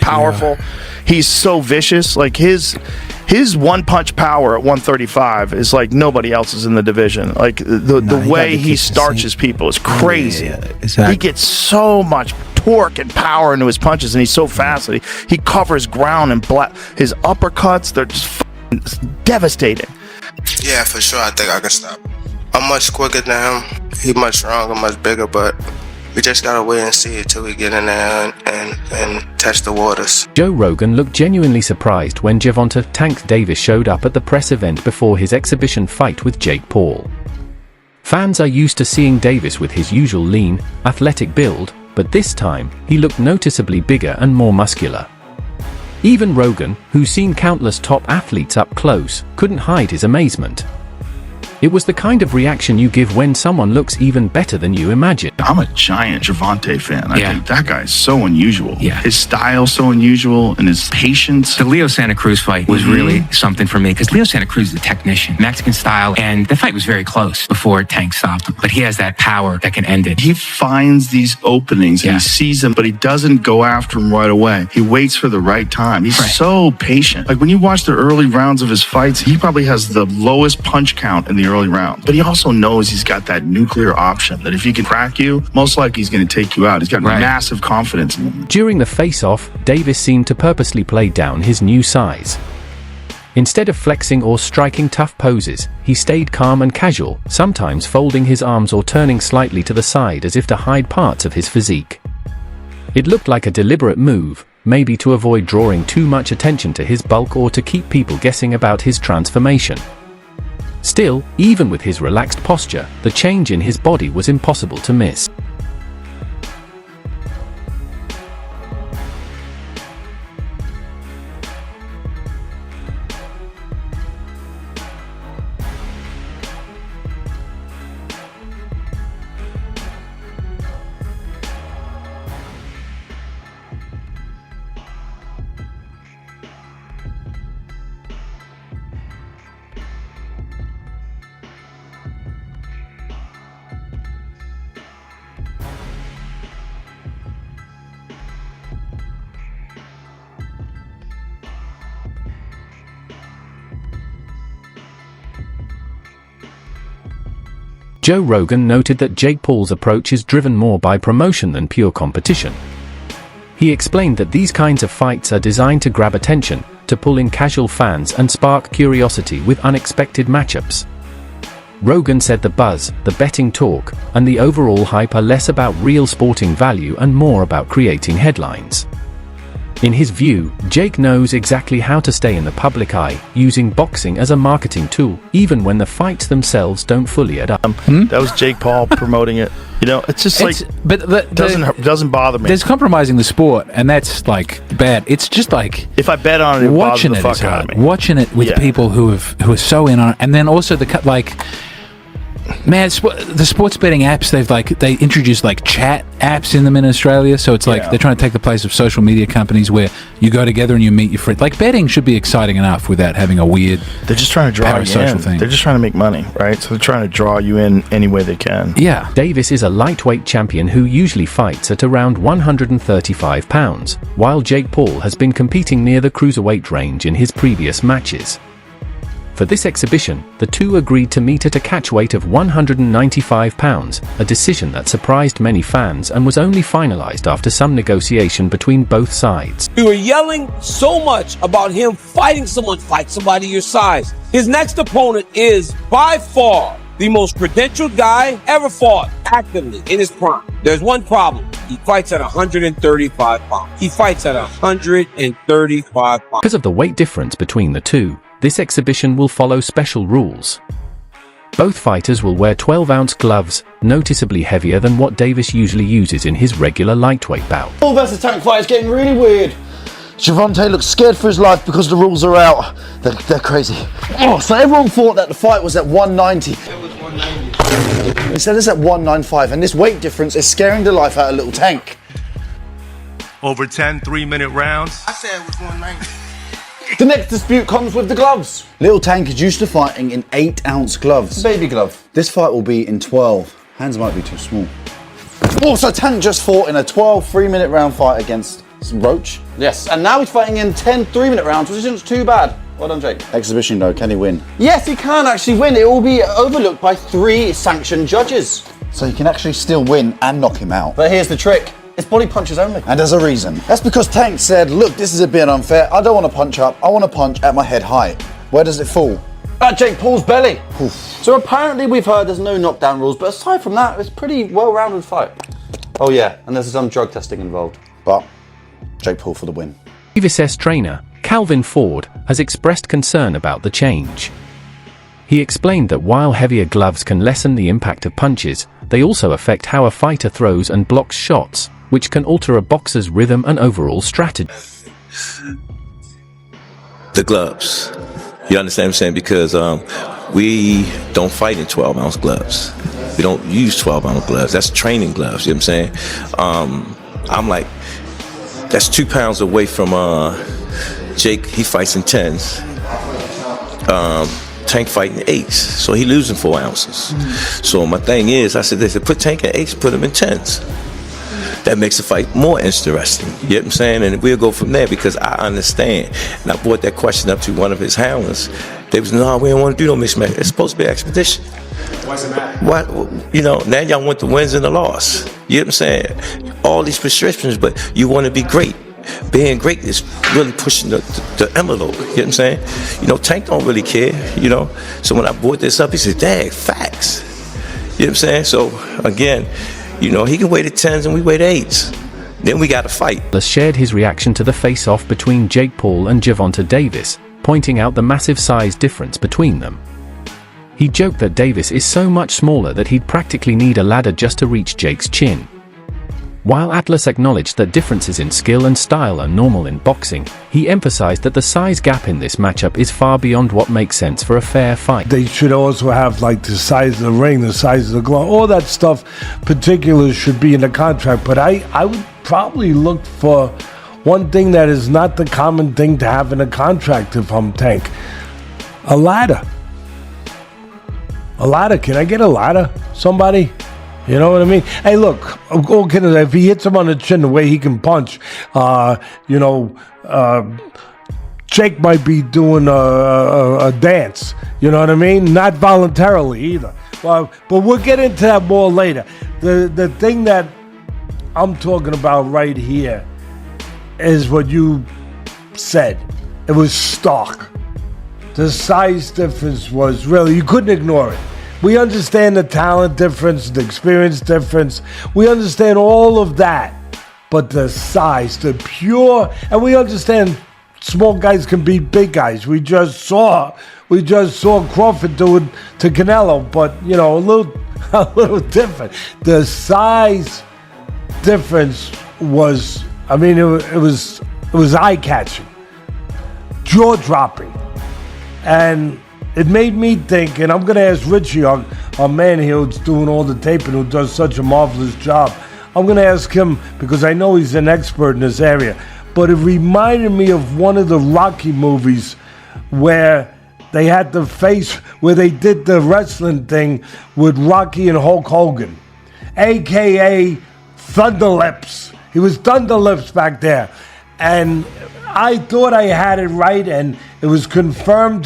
powerful. He's so vicious. Like his one punch power at 135 is like nobody else's in the division. Like the way he starches people is crazy. Exactly. He gets so much torque and power into his punches, and he's so fast that he covers ground, and his uppercuts, they're just devastating. Yeah, for sure. I think I can stop. I'm much quicker than him. He's much stronger, much bigger, but we just gotta wait and see until we get in there and test the waters. Joe Rogan looked genuinely surprised when Gervonta Tank Davis showed up at the press event before his exhibition fight with Jake Paul. Fans are used to seeing Davis with his usual lean, athletic build, but this time, he looked noticeably bigger and more muscular. Even Rogan, who's seen countless top athletes up close, couldn't hide his amazement. It was the kind of reaction you give when someone looks even better than you imagine. I'm a giant Gervonta fan. I Yeah. think that guy is so unusual. Yeah. His style's so unusual, and his patience. The Leo Santa Cruz fight was really something for me because Leo Santa Cruz is a technician, Mexican style, and the fight was very close before Tank stopped him. But he has that power that can end it. He finds these openings and Yeah. he sees them, but he doesn't go after them right away. He waits for the right time. He's Right. so patient. Like when you watch the early rounds of his fights, he probably has the lowest punch count in the early round. But he also knows he's got that nuclear option that if he can crack you, most likely he's going to take you out. He's got massive confidence in him. During the face-off, Davis seemed to purposely play down his new size. Instead of flexing or striking tough poses, he stayed calm and casual, sometimes folding his arms or turning slightly to the side as if to hide parts of his physique. It looked like a deliberate move, maybe to avoid drawing too much attention to his bulk or to keep people guessing about his transformation. Still, even with his relaxed posture, the change in his body was impossible to miss. Joe Rogan noted that Jake Paul's approach is driven more by promotion than pure competition. He explained that these kinds of fights are designed to grab attention, to pull in casual fans and spark curiosity with unexpected matchups. Rogan said the buzz, the betting talk, and the overall hype are less about real sporting value and more about creating headlines. In his view, Jake knows exactly how to stay in the public eye, using boxing as a marketing tool, even when the fights themselves don't fully add up. That was Jake Paul promoting it. You know, it's just like, doesn't bother me. There's compromising the sport, and that's like bad. It's just like if I bet on it, watching it it bothers is the fuck out hard. of me. Watching it with people who are so in on it, and then also man, the sports betting apps, they introduced like chat apps in them in Australia, so it's like they're trying to take the place of social media companies where you go together and you meet your friends. Like betting should be exciting enough without having a weird. They're just trying to draw you in. Thing. They're just trying to make money, right? So they're trying to draw you in any way they can. Yeah. Davis is a lightweight champion who usually fights at around 135 pounds, while Jake Paul has been competing near the cruiserweight range in his previous matches. For this exhibition, the two agreed to meet at a catch weight of 195 pounds, a decision that surprised many fans and was only finalized after some negotiation between both sides. We were yelling so much about him fighting someone, fight somebody your size. His next opponent is by far the most credentialed guy ever fought actively in his prime. There's one problem. He fights at 135 pounds. He fights at 135 pounds. Because of the weight difference between the two, this exhibition will follow special rules. Both fighters will wear 12-ounce gloves, noticeably heavier than what Davis usually uses in his regular lightweight bout. Paul versus Tank fight is getting really weird. Gervonta looks scared for his life because the rules are out. They're crazy. Oh, so everyone thought that the fight was at 190. It was 190. They said it's at 195, and this weight difference is scaring the life out of little Tank. Over 10 3-minute rounds. I said it was 190. The next dispute comes with the gloves. Little Tank is used to fighting in 8-ounce gloves. Baby glove. This fight will be in 12. Hands might be too small. Oh, so Tank just fought in a 12 3-minute round fight against It's Roach. Yes, and now he's fighting in 10 3-minute rounds, which isn't too bad. Well done, Jake. Exhibition though, can he win? Yes, he can actually win. It will be overlooked by 3 sanctioned judges. So he can actually still win and knock him out. But here's the trick. It's body punches only. And there's a reason. That's because Tank said, look, this is a bit unfair. I don't want to punch up. I want to punch at my head height. Where does it fall? At Jake Paul's belly. Oof. So apparently we've heard there's no knockdown rules, but aside from that, it's a pretty well-rounded fight. Oh yeah, and there's some drug testing involved. But Jake Paul for the win. Davis's trainer, Calvin Ford, has expressed concern about the change. He explained that while heavier gloves can lessen the impact of punches, they also affect how a fighter throws and blocks shots, which can alter a boxer's rhythm and overall strategy. The gloves. You understand what I'm saying? Because we don't fight in 12-ounce gloves. We don't use 12-ounce gloves. That's training gloves, you know what I'm saying? I'm like, that's 2 pounds away from Jake. He fights in 10s. Tank fighting 8s. So he losing 4 ounces. So my thing is, I said, they said, put Tank at 8s, put him in 10s. That makes the fight more interesting. You know what I'm saying? And we'll go from there because I understand. And I brought that question up to one of his hounders. They was, no, we don't want to do no mixed match. It's supposed to be an expedition. Why does it matter? What, you know, now y'all want the wins and the loss. You know what I'm saying? All these prescriptions, but you want to be great. Being great is really pushing the envelope. You know what I'm saying? You know, Tank don't really care, you know. So when I brought this up, he said, dang, facts. You know what I'm saying? So, again, you know, he can weigh the 10s and we weigh the 8s. Then we got to fight. Shared his reaction to the face-off between Jake Paul and Gervonta Davis, pointing out the massive size difference between them. He joked that Davis is so much smaller that he'd practically need a ladder just to reach Jake's chin. While Atlas acknowledged that differences in skill and style are normal in boxing, he emphasized that the size gap in this matchup is far beyond what makes sense for a fair fight. They should also have like the size of the ring, the size of the glove, all that stuff, particulars should be in the contract. But I would probably look for one thing that is not the common thing to have in a contract if I'm Tank. A ladder. A ladder. Can I get a ladder? Somebody? You know what I mean? Hey, look, if he hits him on the chin the way he can punch, Jake might be doing a dance. You know what I mean? Not voluntarily either. But we'll get into that more later. The thing that I'm talking about right here is what you said. It was stark. The size difference was really, you couldn't ignore it. We understand the talent difference, the experience difference. We understand all of that. But the size, the pure, and we understand small guys can beat big guys. We just saw Crawford do it to Canelo, but you know, a little different. The size difference was, I mean, it was eye-catching, jaw-dropping, and it made me think, and I'm going to ask Richie, our man here who's doing all the taping, who does such a marvelous job. I'm going to ask him, because I know he's an expert in this area, but it reminded me of one of the Rocky movies where they had the face, where they did the wrestling thing with Rocky and Hulk Hogan, a.k.a. Thunderlips. He was Thunderlips back there. And I thought I had it right, and it was confirmed